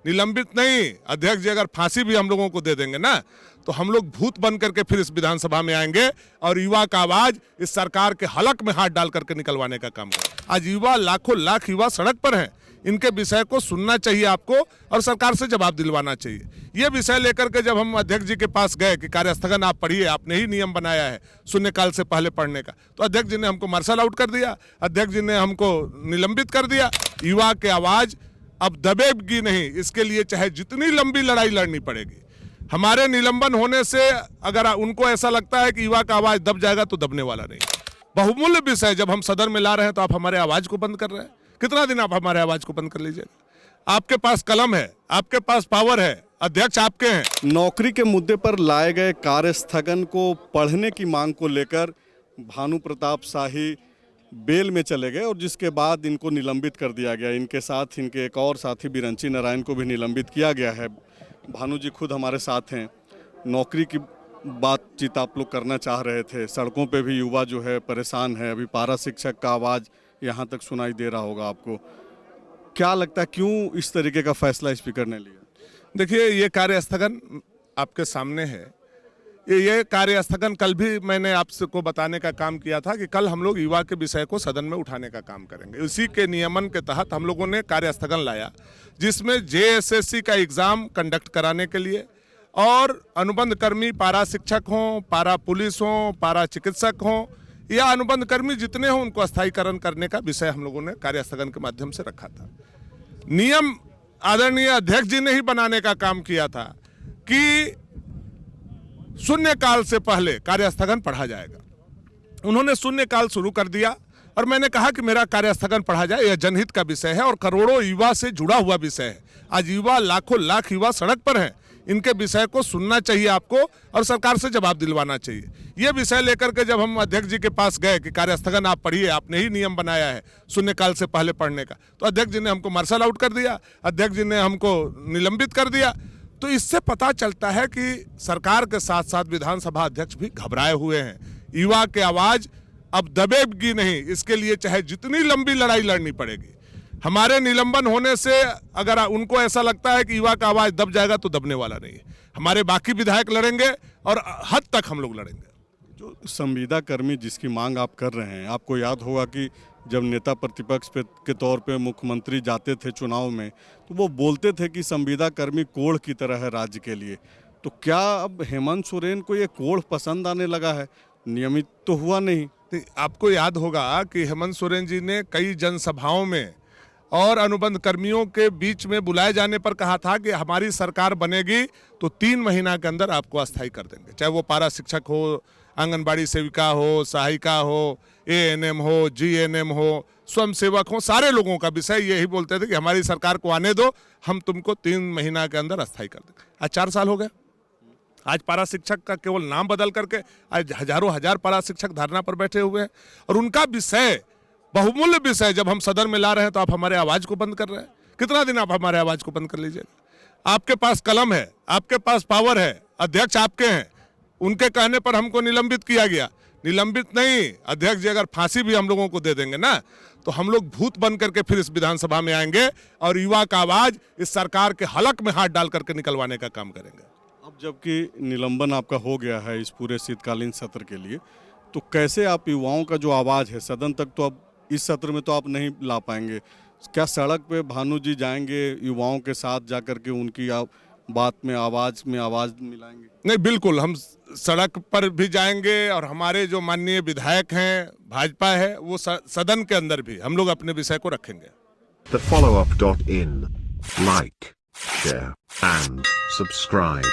निलंबित नहीं, अध्यक्ष जी अगर फांसी भी हम लोगों को दे देंगे ना, तो हम लोग भूत बन करके फिर इस विधानसभा में आएंगे और युवा का आवाज इस सरकार के हलक में हाथ डाल करके निकलवाने का काम करें। आज युवा, लाखों लाख युवा सड़क पर हैं, इनके विषय को सुनना चाहिए आपको और सरकार से जवाब दिलवाना चाहिए। ये विषय लेकर के जब हम अध्यक्ष जी के पास गए कि कार्यस्थगन आप पढ़िए, आपने ही नियम बनाया है शून्यकाल से पहले पढ़ने का, तो अध्यक्ष जी ने हमको मार्शल आउट कर दिया, अध्यक्ष जी ने हमको निलंबित कर दिया। युवा की आवाज अब दबेगी नहीं, इसके लिए चाहे जितनी लंबी लड़ाई लड़नी पड़ेगी। हमारे निलंबन होने से अगर उनको ऐसा लगता है कि युवा का आवाज दब जाएगा तो दबने वाला नहीं। बहुमूल्य विषय जब हम सदन में ला रहे हैं तो आप हमारे आवाज को बंद कर रहे हैं। कितना दिन आप हमारे आवाज को बंद कर लीजिएगा? आपके पास कलम है, आपके पास पावर है, अध्यक्ष आपके हैं। नौकरी के मुद्दे पर लाए गए कार्य स्थगन को पढ़ने की मांग को लेकर भानु प्रताप शाही बेल में चले गए और जिसके बाद इनको निलंबित कर दिया गया। इनके साथ इनके एक और साथी बिरंची नारायण को भी निलंबित किया गया है। भानु जी खुद हमारे साथ हैं। नौकरी की बातचीत आप लोग करना चाह रहे थे, सड़कों पे भी युवा जो है परेशान है। अभी पारा शिक्षक का आवाज़ यहाँ तक सुनाई दे रहा होगा आपको। क्या लगता है क्यों इस तरीके का फैसला स्पीकर ने लिया? देखिए, ये कार्य स्थगन आपके सामने है। ये कार्य स्थगन कल भी मैंने आपसे को बताने का काम किया था कि कल हम लोग युवा के विषय को सदन में उठाने का काम करेंगे। उसी के नियमन के तहत हम लोगों ने कार्य स्थगन लाया, जिसमें JSSC का एग्ज़ाम कंडक्ट कराने के लिए और अनुबंध कर्मी पारा शिक्षक हों, पारा पुलिस हों, पारा चिकित्सक हों या अनुबंध कर्मी जितने हों, उनको स्थायीकरण करने का विषय हम लोगों ने कार्य स्थगन के माध्यम से रखा था। नियम आदरणीय अध्यक्ष जी ने ही बनाने का काम किया था कि शून्यकाल से पहले कार्यस्थगन पढ़ा जाएगा। उन्होंने शून्यकाल शुरू कर दिया और मैंने कहा कि मेरा कार्यस्थगन पढ़ा जाए, यह जनहित का विषय है और करोड़ों युवा से जुड़ा हुआ विषय है। आज युवा, लाखों लाख युवा सड़क पर हैं, इनके विषय को सुनना चाहिए आपको और सरकार से जवाब दिलवाना चाहिए। ये विषय लेकर के जब हम अध्यक्ष जी के पास गए कि कार्यस्थगन आप पढ़िए, आपने ही नियम बनाया है शून्यकाल से पहले पढ़ने का, तो अध्यक्ष जी ने हमको मार्शल आउट कर दिया, अध्यक्ष जी ने हमको निलंबित कर दिया। तो इससे पता चलता है कि सरकार के साथ साथ विधानसभा अध्यक्ष भी घबराए हुए हैं। युवा की आवाज अब दबेगी नहीं, इसके लिए चाहे जितनी लंबी लड़ाई लड़नी पड़ेगी। हमारे निलंबन होने से अगर उनको ऐसा लगता है कि युवा का आवाज दब जाएगा तो दबने वाला नहीं है। हमारे बाकी विधायक लड़ेंगे और हद तक हम लोग लड़ेंगे। जो संविदा कर्मी जिसकी मांग आप कर रहे हैं, आपको याद होगा कि जब नेता प्रतिपक्ष के तौर पे मुख्यमंत्री जाते थे चुनाव में, तो वो बोलते थे कि संविदा कर्मी कोढ़ की तरह है राज्य के लिए। तो क्या अब हेमंत सोरेन को ये कोढ़ पसंद आने लगा है? नियमित तो हुआ नहीं। आपको याद होगा कि हेमंत सोरेन जी ने कई जनसभाओं में और अनुबंध कर्मियों के बीच में बुलाए जाने पर कहा था कि हमारी सरकार बनेगी तो 3 महीना के अंदर आपको अस्थायी कर देंगे। चाहे वो पारा शिक्षक हो, आंगनबाड़ी सेविका हो, सहायिका हो, ANM हो, GNM हो, स्वयं सेवक हो, सारे लोगों का विषय यही बोलते थे कि हमारी सरकार को आने दो, हम तुमको 3 महीना के अंदर अस्थायी कर देंगे। आज 4 साल हो गए। आज पारा शिक्षक का केवल नाम बदल करके आज हजारों हजार पारा शिक्षक धरना पर बैठे हुए हैं और उनका विषय, बहुमूल्य विषय जब हम सदन में ला रहे हैं तो आप हमारे आवाज को बंद कर रहे हैं। कितना दिन आप हमारे आवाज को बंद कर लीजिएगा? आपके पास कलम है, आपके पास पावर है, अध्यक्ष आपके हैं। उनके कहने पर हमको निलंबित किया गया। निलंबित नहीं, अध्यक्ष जी अगर फांसी भी हम लोगों को दे देंगे ना, तो हम लोग भूत बन करके फिर इस विधानसभा में आएंगे और युवा का आवाज इस सरकार के हलक में हाथ डाल करके निकलवाने का काम करेंगे। अब जबकि निलंबन आपका हो गया है इस पूरे शीतकालीन सत्र के लिए, तो कैसे आप युवाओं का जो आवाज़ है सदन तक, तो अब इस सत्र में तो आप नहीं ला पाएंगे। क्या सड़क पे भानु जी जाएंगे युवाओं के साथ जाकर के उनकी बात में आवाज़ मिलाएंगे? नहीं, बिल्कुल, हम सड़क पर भी जाएंगे और हमारे जो माननीय विधायक हैं, भाजपा है, वो सदन के अंदर भी हम लोग अपने विषय को रखेंगे। TheFollowUp.in, like, share and subscribe.